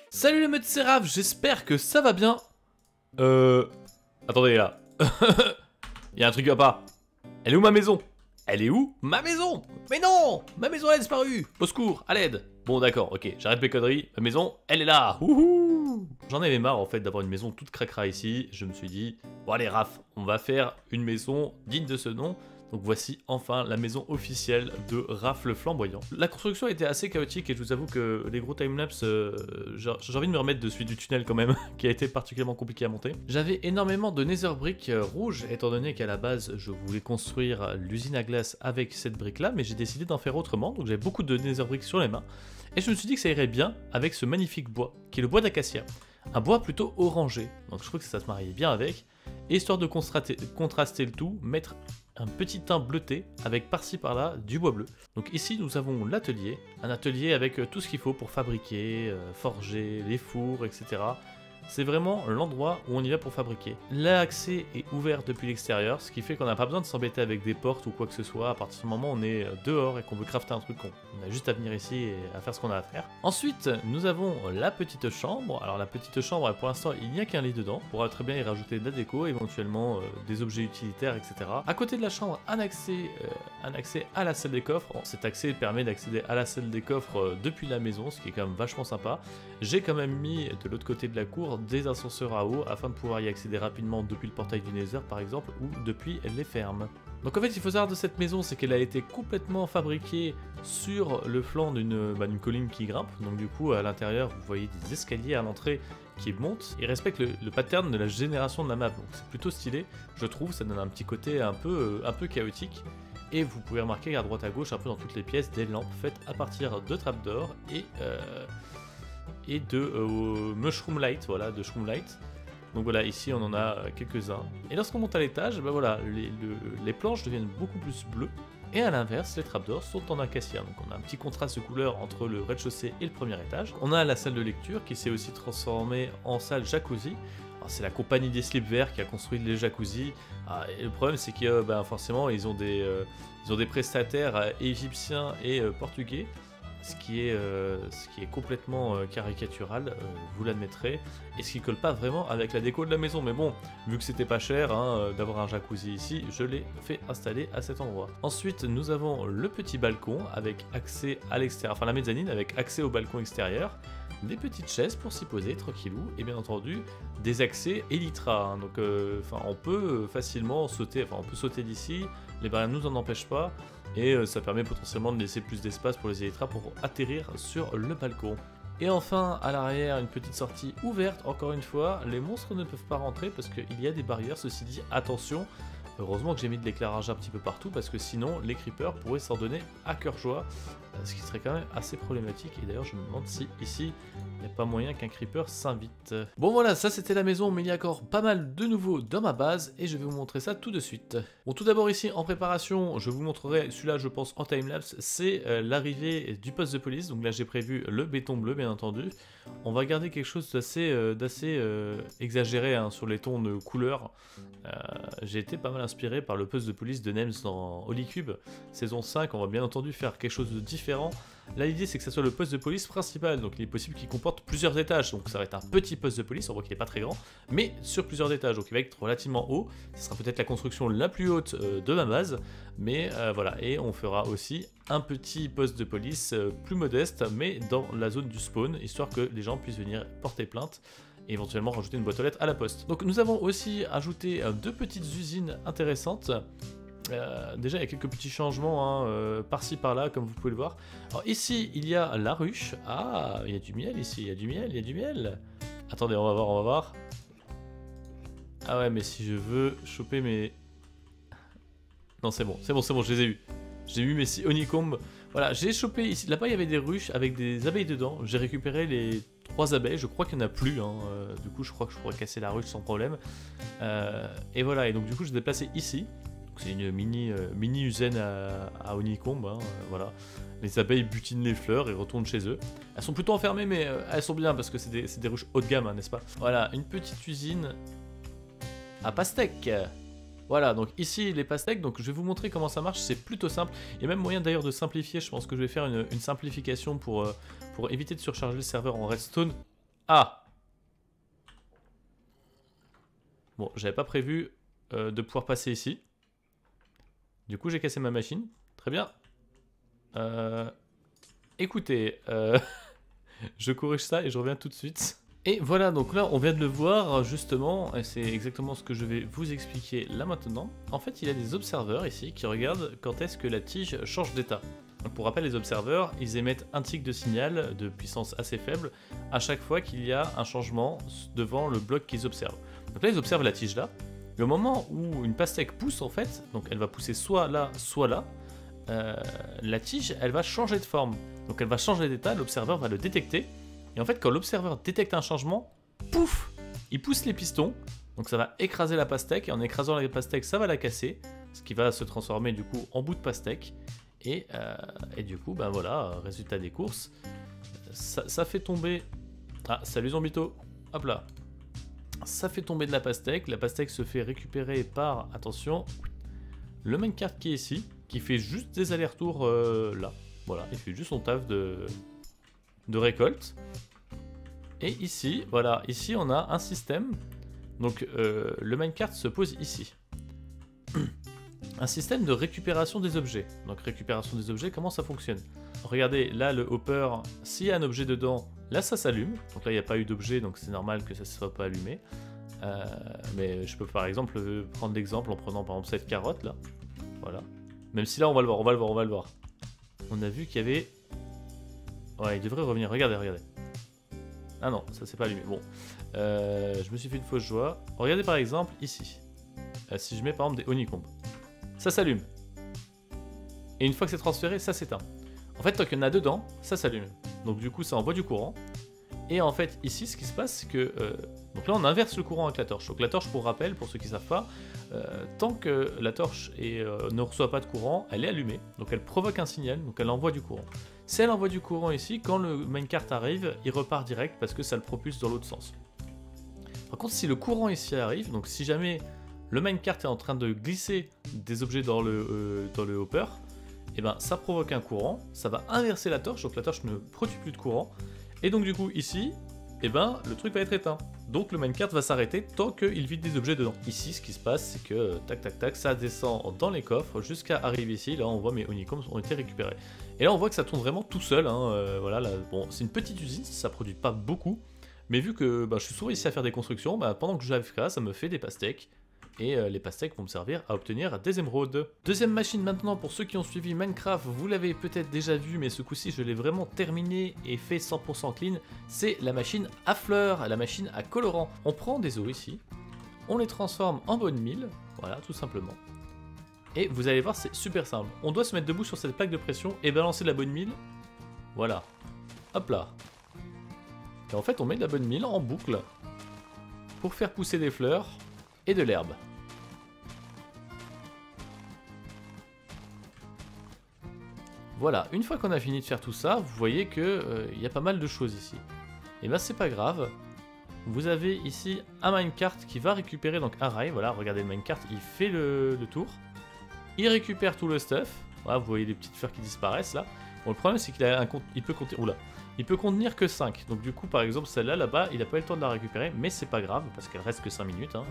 Salut les mecs, c'est Raph, j'espère que ça va bien. Attendez là. Il y a un truc qui va pas. Elle est où ma maison? Elle est où ma maison? Mais non, ma maison elle a disparu. Au secours, à l'aide. Bon d'accord, ok, j'arrête mes conneries. Ma maison, elle est là. Wouhou. J'en avais marre en fait d'avoir une maison toute cracra ici. Je me suis dit, bon allez Raph, on va faire une maison digne de ce nom. Donc voici enfin la maison officielle de Raph le Flamboyant. La construction était assez chaotique et je vous avoue que les gros timelapse, j'ai envie de me remettre de celui du tunnel quand même, qui a été particulièrement compliqué à monter. J'avais énormément de nether brick rouge, étant donné qu'à la base je voulais construire l'usine à glace avec cette brique là, mais j'ai décidé d'en faire autrement, donc j'avais beaucoup de nether brick sur les mains. Et je me suis dit que ça irait bien avec ce magnifique bois, qui est le bois d'acacia. Un bois plutôt orangé, donc je trouve que ça se mariait bien avec. Et histoire de contraster le tout, mettre un petit teint bleuté avec par-ci par-là du bois bleu. Donc ici nous avons l'atelier, un atelier avec tout ce qu'il faut pour fabriquer, forger, les fours, etc. C'est vraiment l'endroit où on y va pour fabriquer. L'accès est ouvert depuis l'extérieur, ce qui fait qu'on n'a pas besoin de s'embêter avec des portes ou quoi que ce soit. À partir du moment où on est dehors et qu'on veut crafter un truc, on a juste à venir ici et à faire ce qu'on a à faire. Ensuite, nous avons la petite chambre. Alors la petite chambre, pour l'instant, il n'y a qu'un lit dedans. On pourra très bien y rajouter de la déco, éventuellement des objets utilitaires, etc. À côté de la chambre, un accès à la salle des coffres. Bon, cet accès permet d'accéder à la salle des coffres depuis la maison, ce qui est quand même vachement sympa. J'ai quand même mis de l'autre côté de la cour des ascenseurs à eau afin de pouvoir y accéder rapidement depuis le portail du Nether par exemple ou depuis les fermes. Donc en fait il faut savoir de cette maison c'est qu'elle a été complètement fabriquée sur le flanc d'une colline qui grimpe, donc du coup à l'intérieur vous voyez des escaliers à l'entrée qui montent et respectent le pattern de la génération de la map, donc c'est plutôt stylé je trouve, ça donne un petit côté un peu chaotique. Et vous pouvez remarquer à droite à gauche un peu dans toutes les pièces des lampes faites à partir de trapdoors et de Mushroom Light, voilà, de Shroom Light. Donc voilà, ici on en a quelques-uns. Et lorsqu'on monte à l'étage, ben voilà, les planches deviennent beaucoup plus bleues. Et à l'inverse, les trapdoors sont en acacia. Donc on a un petit contraste de couleur entre le rez-de-chaussée et le premier étage. On a la salle de lecture qui s'est aussi transformée en salle jacuzzi. C'est la compagnie des slips verts qui a construit les jacuzzi. Et le problème c'est que forcément ils ont des prestataires égyptiens et portugais. Ce qui est complètement caricatural, vous l'admettrez, et ce qui colle pas vraiment avec la déco de la maison. Mais bon, vu que c'était pas cher d'avoir un jacuzzi ici, je l'ai fait installer à cet endroit. Ensuite, nous avons le petit balcon avec accès à l'extérieur, enfin la mezzanine avec accès au balcon extérieur, des petites chaises pour s'y poser tranquillou, et bien entendu des accès Elytra. Donc, on peut facilement sauter, on peut sauter d'ici, les barrières ne nous en empêchent pas. Et ça permet potentiellement de laisser plus d'espace pour les élytras pour atterrir sur le balcon. Et enfin, à l'arrière, une petite sortie ouverte, encore une fois, les monstres ne peuvent pas rentrer parce qu'il y a des barrières, ceci dit, attention, heureusement que j'ai mis de l'éclairage un petit peu partout parce que sinon les creepers pourraient s'en donner à cœur joie, ce qui serait quand même assez problématique. Et d'ailleurs je me demande si ici il n'y a pas moyen qu'un creeper s'invite. Bon voilà, ça c'était la maison, mais il y a encore pas mal de nouveaux dans ma base et je vais vous montrer ça tout de suite. Bon, tout d'abord ici en préparation, je vous montrerai, celui-là je pense en timelapse, c'est l'arrivée du poste de police. Donc là j'ai prévu le béton bleu bien entendu. On va garder quelque chose d'assez exagéré sur les tons de couleurs. J'ai été pas mal inspiré par le poste de police de Nems dans Holycube saison 5, on va bien entendu faire quelque chose de différent. Là l'idée c'est que ça soit le poste de police principal, donc il est possible qu'il comporte plusieurs étages, donc ça va être un petit poste de police, on voit qu'il n'est pas très grand, mais sur plusieurs étages, donc il va être relativement haut, ce sera peut-être la construction la plus haute de ma base, mais voilà, et on fera aussi un petit poste de police plus modeste, mais dans la zone du spawn, histoire que les gens puissent venir porter plainte, et éventuellement rajouter une boîte aux lettres à la poste. Donc nous avons aussi ajouté deux petites usines intéressantes. Déjà il y a quelques petits changements par-ci par-là comme vous pouvez le voir. Alors ici il y a la ruche. Ah, il y a du miel ici, il y a du miel, il y a du miel. Attendez, on va voir. Ah ouais, mais si je veux choper mes... Non c'est bon, je les ai eu. J'ai eu mes 6 honeycombs. Voilà, j'ai chopé ici. Là-bas il y avait des ruches avec des abeilles dedans. J'ai récupéré les 3 abeilles, je crois qu'il n'y en a plus. Du coup je crois que je pourrais casser la ruche sans problème. Et voilà, et donc du coup je l'ai déplacé ici. C'est une mini usine à honeycomb, voilà. Les abeilles butinent les fleurs et retournent chez eux. Elles sont plutôt enfermées, mais elles sont bien parce que c'est des ruches haut de gamme, n'est-ce pas? Voilà, une petite usine à pastèque. Voilà, donc ici les pastèques, donc je vais vous montrer comment ça marche, c'est plutôt simple. Il y a même moyen d'ailleurs de simplifier, je pense que je vais faire une simplification pour éviter de surcharger le serveur en redstone. Ah! Bon, j'avais pas prévu de pouvoir passer ici. Du coup j'ai cassé ma machine, très bien. Écoutez, je corrige ça et je reviens tout de suite. Et voilà, donc là on vient de le voir justement, et c'est exactement ce que je vais vous expliquer là maintenant. En fait il y a des observeurs ici qui regardent quand est-ce que la tige change d'état. Pour rappel, les observeurs, ils émettent un tic de signal de puissance assez faible à chaque fois qu'il y a un changement devant le bloc qu'ils observent. Donc là ils observent la tige là, et au moment où une pastèque pousse en fait, donc elle va pousser soit là, la tige elle va changer de forme. Donc elle va changer d'état, l'observeur va le détecter. Et en fait, quand l'observeur détecte un changement, pouf, il pousse les pistons. Donc ça va écraser la pastèque. Et en écrasant la pastèque, ça va la casser. Ce qui va se transformer du coup en bout de pastèque. Et du coup, ben voilà, résultat des courses. Ça fait tomber... Ah, salut Zombito. Hop là. Ça fait tomber de la pastèque. La pastèque se fait récupérer par, attention, le minecart qui est ici. Qui fait juste des allers-retours là. Voilà, il fait juste son taf de récolte. Et ici, voilà, ici on a un système. Donc le minecart se pose ici. Un système de récupération des objets. Donc récupération des objets, comment ça fonctionne? Regardez, là le hopper, s'il y a un objet dedans, là ça s'allume. Donc là il n'y a pas eu d'objet, donc c'est normal que ça ne soit pas allumé. Mais je peux par exemple prendre l'exemple en prenant par exemple cette carotte là. Voilà. Même si là on va le voir, On a vu qu'il y avait... Ouais, il devrait revenir, regardez. Ah non, ça s'est pas allumé, bon. Je me suis fait une fausse joie. Regardez par exemple ici. Si je mets par exemple des honeycombs. Ça s'allume. Et une fois que c'est transféré, ça s'éteint. En fait, tant qu'il y en a dedans, ça s'allume. Donc du coup, ça envoie du courant. Et en fait, ici, ce qui se passe, c'est que... donc là, on inverse le courant avec la torche. Donc la torche, pour rappel, pour ceux qui ne savent pas, tant que la torche ne reçoit pas de courant, elle est allumée. Donc elle provoque un signal, donc elle envoie du courant. Si elle envoie du courant ici, quand le minecart arrive, il repart direct parce que ça le propulse dans l'autre sens. Par contre, si le courant ici arrive, donc si jamais le minecart est en train de glisser des objets dans le hopper, et ben ça provoque un courant, ça va inverser la torche, donc la torche ne produit plus de courant. Et donc du coup ici, eh ben, le truc va être éteint. Donc le minecart va s'arrêter tant qu'il vide des objets dedans. Ici, ce qui se passe, c'est que tac, ça descend dans les coffres jusqu'à arriver ici. Là, on voit mes honeycombs ont été récupérés. Et là, on voit que ça tourne vraiment tout seul. Hein. Voilà, là, bon, c'est une petite usine, ça produit pas beaucoup. Mais vu que je suis souvent ici à faire des constructions, pendant que je joue AFK, ça me fait des pastèques. Et les pastèques vont me servir à obtenir des émeraudes. Deuxième machine maintenant, pour ceux qui ont suivi Minecraft, vous l'avez peut-être déjà vu, mais ce coup-ci je l'ai vraiment terminé et fait 100% clean, c'est la machine à fleurs, la machine à colorant. On prend des os ici, on les transforme en bonne mille, voilà tout simplement. Et vous allez voir, c'est super simple. On doit se mettre debout sur cette plaque de pression et balancer de la bonne mille, voilà, hop là. Et en fait on met de la bonne mille en boucle pour faire pousser des fleurs et de l'herbe. Voilà, une fois qu'on a fini de faire tout ça, vous voyez que y a pas mal de choses ici. Et ben c'est pas grave. Vous avez ici un minecart qui va récupérer donc un rail. Voilà, regardez le minecart, il fait le tour. Il récupère tout le stuff. Voilà, vous voyez les petites fleurs qui disparaissent là. Bon, le problème c'est qu'il a il peut compter. Oula. Il peut contenir que 5. Donc du coup, par exemple, celle-là, là-bas, il n'a pas eu le temps de la récupérer, mais c'est pas grave, parce qu'elle reste que 5 minutes. Hein.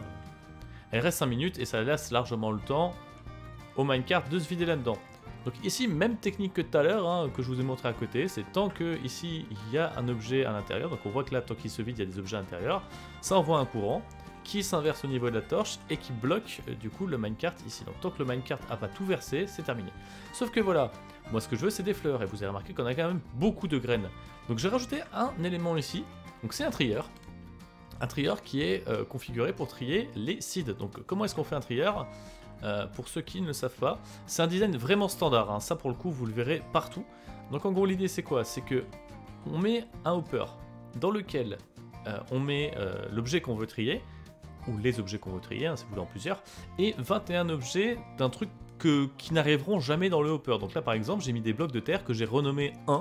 Elle reste 5 minutes et ça laisse largement le temps au minecart de se vider là-dedans. Donc ici, même technique que tout à l'heure, hein, que je vous ai montré à côté, c'est tant que ici, il y a un objet à l'intérieur, donc on voit que là, tant qu'il se vide, il y a des objets à l'intérieur, ça envoie un courant qui s'inverse au niveau de la torche et qui bloque du coup le minecart ici. Donc tant que le minecart n'a pas tout versé, c'est terminé. Sauf que voilà, moi ce que je veux c'est des fleurs et vous avez remarqué qu'on a quand même beaucoup de graines. Donc j'ai rajouté un élément ici, donc c'est un trieur. Un trieur qui est configuré pour trier les seeds. Donc comment est-ce qu'on fait un trieur? Pour ceux qui ne le savent pas, c'est un design vraiment standard, hein. Ça pour le coup vous le verrez partout. Donc en gros l'idée c'est quoi? C'est que on met un hopper dans lequel on met l'objet qu'on veut trier, ou les objets qu'on veut trier, hein, si vous voulez en plusieurs, et 21 objets d'un truc qui n'arriveront jamais dans le hopper. Donc là par exemple j'ai mis des blocs de terre que j'ai renommés 1,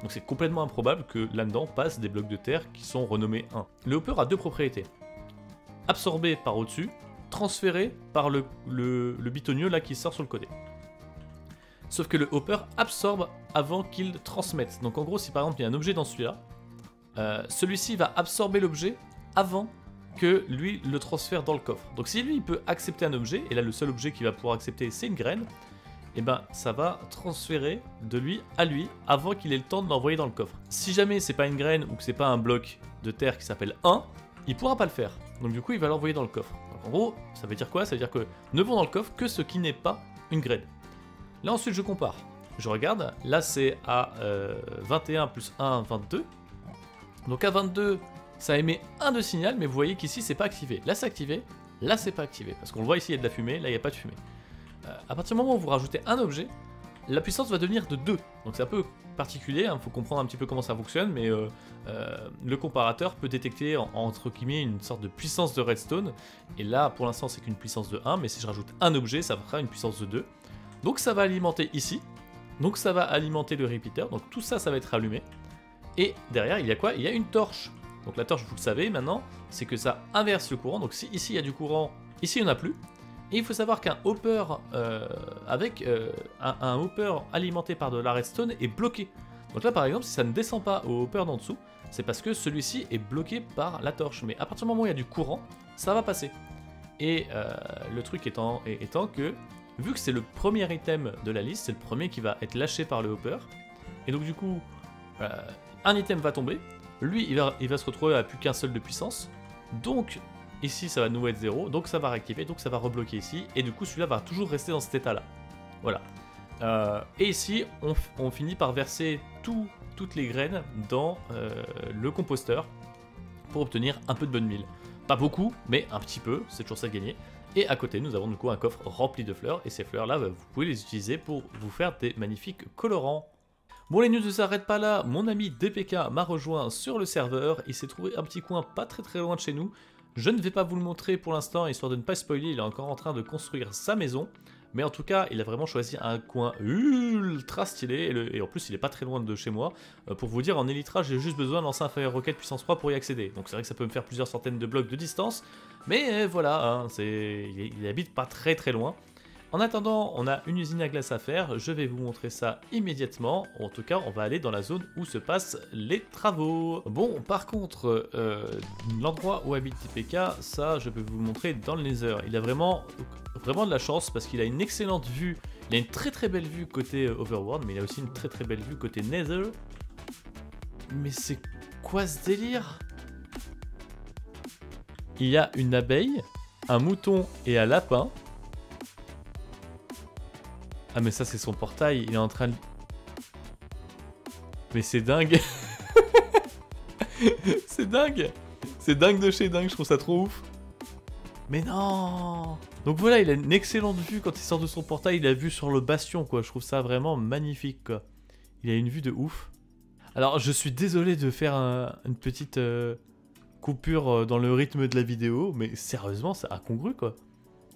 donc c'est complètement improbable que là-dedans passent des blocs de terre qui sont renommés 1. Le hopper a deux propriétés. Absorber par au-dessus, transféré par le bitonio là qui sort sur le côté. Sauf que le hopper absorbe avant qu'il transmette. Donc en gros, si par exemple il y a un objet dans celui-là, celui-ci va absorber l'objet avant que lui le transfère dans le coffre. Donc si lui il peut accepter un objet, et là le seul objet qu'il va pouvoir accepter c'est une graine, et ben ça va transférer de lui à lui avant qu'il ait le temps de l'envoyer dans le coffre. Si jamais c'est pas une graine ou que c'est pas un bloc de terre qui s'appelle 1, il pourra pas le faire. Donc du coup il va l'envoyer dans le coffre. Donc, en gros, ça veut dire quoi? Ça veut dire que ne vont dans le coffre que ce qui n'est pas une graine. Là ensuite je compare. Je regarde, là c'est à 21 plus 1, 22. Donc à 22, ça émet un de signal, mais vous voyez qu'ici c'est pas activé. Là c'est activé, là c'est pas activé. Parce qu'on le voit ici, il y a de la fumée, là il n'y a pas de fumée. À partir du moment où vous rajoutez un objet, la puissance va devenir de 2. Donc c'est un peu particulier, il faut comprendre un petit peu comment ça fonctionne, mais le comparateur peut détecter entre guillemets une sorte de puissance de redstone. Et là pour l'instant c'est qu'une puissance de 1, mais si je rajoute un objet, ça fera une puissance de 2. Donc ça va alimenter ici, donc ça va alimenter le repeater, donc tout ça, ça va être allumé. Et derrière, il y a quoi? Il y a une torche. Donc la torche, vous le savez maintenant, c'est que ça inverse le courant. Donc si ici il y a du courant, ici il n'y en a plus. Et il faut savoir qu'un hopper un hopper alimenté par de la redstone est bloqué. Donc là par exemple, si ça ne descend pas au hopper d'en dessous, c'est parce que celui-ci est bloqué par la torche. Mais à partir du moment où il y a du courant, ça va passer. Et le truc étant que, vu que c'est le premier item de la liste, c'est le premier qui va être lâché par le hopper. Et donc du coup, un item va tomber. Lui, il va se retrouver à plus qu'un seul de puissance. Donc, ici, ça va nous être 0. Donc, ça va réactiver. Donc, ça va rebloquer ici. Et du coup, celui-là va toujours rester dans cet état-là. Voilà. Et ici, on finit par verser toutes les graines dans le composteur pour obtenir un peu de bonne mille. Pas beaucoup, mais un petit peu. C'est toujours ça de gagner. Et à côté, nous avons du coup un coffre rempli de fleurs. Et ces fleurs-là, vous pouvez les utiliser pour vous faire des magnifiques colorants. Bon, les news ne s'arrêtent pas là, mon ami DPK m'a rejoint sur le serveur, il s'est trouvé un petit coin pas très loin de chez nous. Je ne vais pas vous le montrer pour l'instant, histoire de ne pas spoiler, il est encore en train de construire sa maison. Mais en tout cas, il a vraiment choisi un coin ultra stylé, et en plus il est pas très loin de chez moi. Pour vous dire, en Elytra, j'ai juste besoin de lancer un Fire Rocket puissance 3 pour y accéder. Donc c'est vrai que ça peut me faire plusieurs centaines de blocs de distance, mais voilà, hein, il habite pas très loin. En attendant, on a une usine à glace à faire, je vais vous montrer ça immédiatement. En tout cas, on va aller dans la zone où se passent les travaux. Bon, par contre, l'endroit où habite DPK, ça, je vais vous le montrer dans le Nether. Il a vraiment de la chance parce qu'il a une excellente vue. Il a une très belle vue côté Overworld, mais il a aussi une très belle vue côté Nether. Mais c'est quoi ce délire? Il y a une abeille, un mouton et un lapin. Ah mais ça c'est son portail, il est en train de... Mais c'est dingue. C'est dingue. C'est dingue de chez dingue, je trouve ça trop ouf. Mais non. Donc voilà, il a une excellente vue quand il sort de son portail, il a vue sur le bastion quoi, je trouve ça vraiment magnifique quoi. Il a une vue de ouf. Alors je suis désolé de faire une petite coupure dans le rythme de la vidéo, mais sérieusement c'est incongru quoi.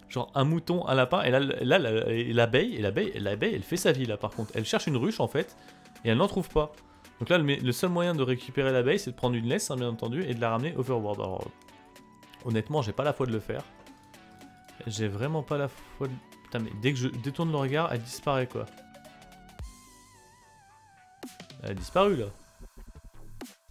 Genre un mouton, un lapin, et là l'abeille, elle fait sa vie là par contre. Elle cherche une ruche en fait, et elle n'en trouve pas. Donc là le seul moyen de récupérer l'abeille c'est de prendre une laisse hein, bien entendu, et de la ramener Overworld. Alors honnêtement j'ai pas la foi de le faire. J'ai vraiment pas la foi de... Putain mais dès que je détourne le regard, elle disparaît quoi. Elle a disparu là.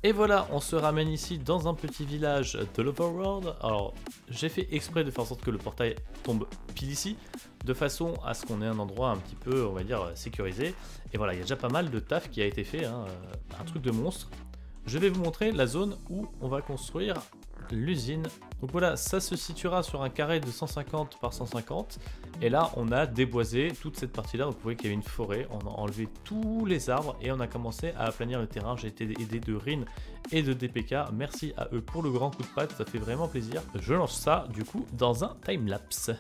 Et voilà, on se ramène ici dans un petit village de l'Overworld. Alors, j'ai fait exprès de faire en sorte que le portail tombe pile ici, de façon à ce qu'on ait un endroit un petit peu, on va dire, sécurisé. Et voilà, il y a déjà pas mal de taf qui a été fait, hein, un truc de monstre. Je vais vous montrer la zone où on va construire l'usine. Donc voilà, ça se situera sur un carré de 150 par 150. Et là, on a déboisé toute cette partie-là. Donc vous voyez qu'il y avait une forêt. On a enlevé tous les arbres et on a commencé à aplanir le terrain. J'ai été aidé de Rin et de DPK. Merci à eux pour le grand coup de patte. Ça fait vraiment plaisir. Je lance ça, du coup, dans un timelapse.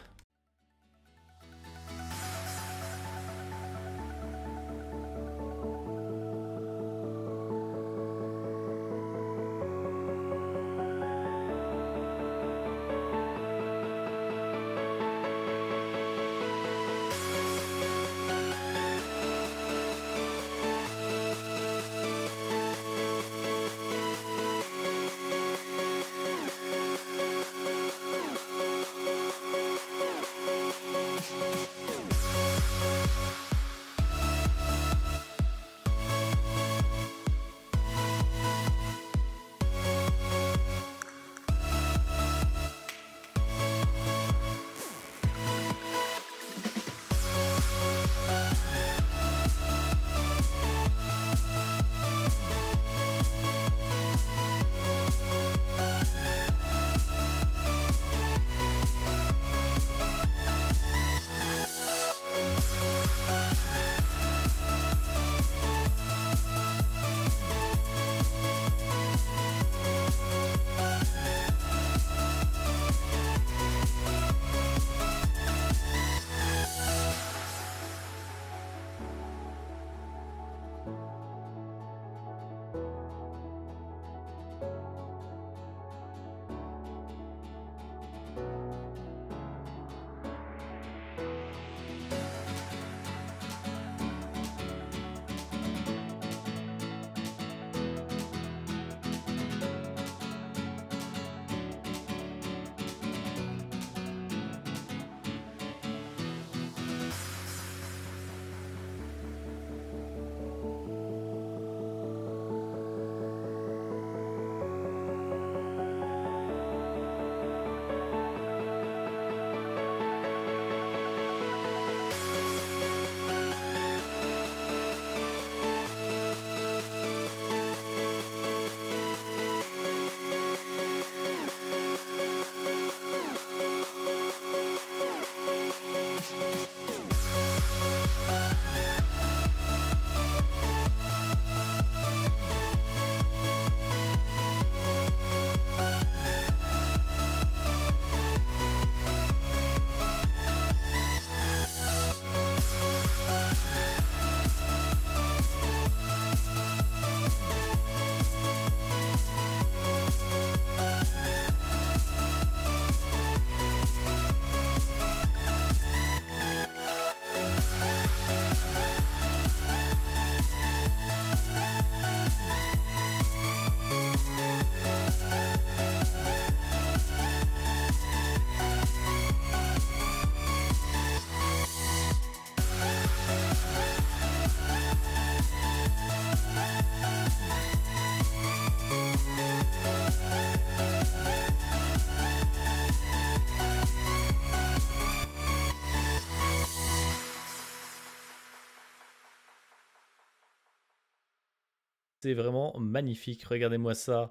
C'est vraiment magnifique. Regardez-moi ça.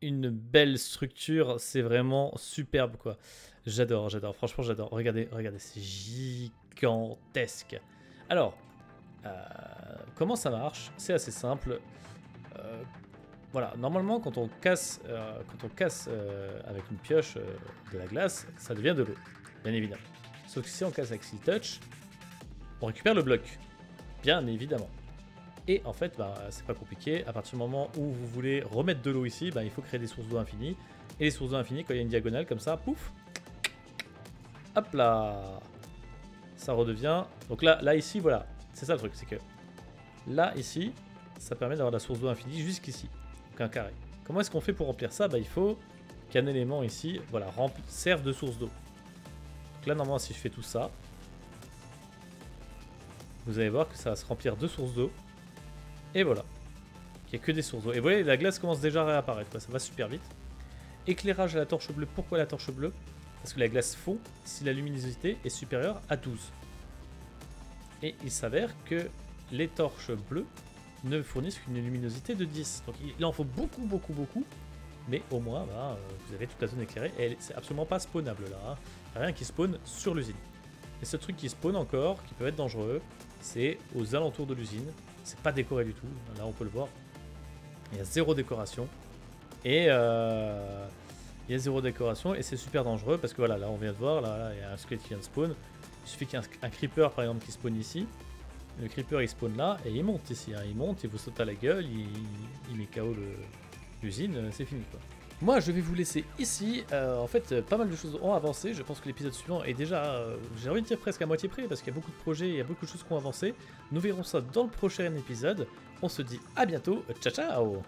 Une belle structure. C'est vraiment superbe, quoi. J'adore, j'adore. Franchement, j'adore. Regardez, regardez. C'est gigantesque. Alors, comment ça marche? C'est assez simple. Voilà, normalement, quand on casse avec une pioche de la glace, ça devient de l'eau, bien évidemment. Sauf que si on casse avec Seal Touch, on récupère le bloc, bien évidemment. Et en fait, bah, c'est pas compliqué. À partir du moment où vous voulez remettre de l'eau ici, bah, il faut créer des sources d'eau infinies. Et les sources d'eau infinies, quand il y a une diagonale comme ça, pouf, hop là, ça redevient. Donc là ici, voilà, c'est ça le truc, c'est que là ici, ça permet d'avoir la source d'eau infinie jusqu'ici. Un carré. Comment est-ce qu'on fait pour remplir ça? Bah, il faut qu'un élément ici, voilà, serve de source d'eau. Donc là, normalement, si je fais tout ça, vous allez voir que ça va se remplir de sources d'eau. Et voilà. Il n'y a que des sources d'eau. Et vous voyez, la glace commence déjà à réapparaître, quoi. Ça va super vite. Éclairage à la torche bleue. Pourquoi la torche bleue? Parce que la glace fond si la luminosité est supérieure à 12. Et il s'avère que les torches bleues ne fournissent qu'une luminosité de 10. Donc il en faut beaucoup, beaucoup, beaucoup. Mais au moins, bah, vous avez toute la zone éclairée. Et c'est absolument pas spawnable là. Hein. Rien qui spawn sur l'usine. Et ce truc qui spawn encore, qui peut être dangereux, c'est aux alentours de l'usine. C'est pas décoré du tout. Là, on peut le voir. Il y a zéro décoration. Et il y a zéro décoration. Et c'est super dangereux parce que voilà, là, on vient de voir. Là, il y a un squelette qui vient de spawn. Il suffit qu'il y ait un creeper, par exemple, qui spawn ici. Le creeper il spawn là et il monte ici, hein. Il monte, il vous saute à la gueule, il met KO l'usine, c'est fini quoi. Moi je vais vous laisser ici, en fait pas mal de choses ont avancé, je pense que l'épisode suivant est déjà, j'ai envie de dire presque à moitié près parce qu'il y a beaucoup de projets, il y a beaucoup de choses qui ont avancé. Nous verrons ça dans le prochain épisode, on se dit à bientôt, ciao ciao.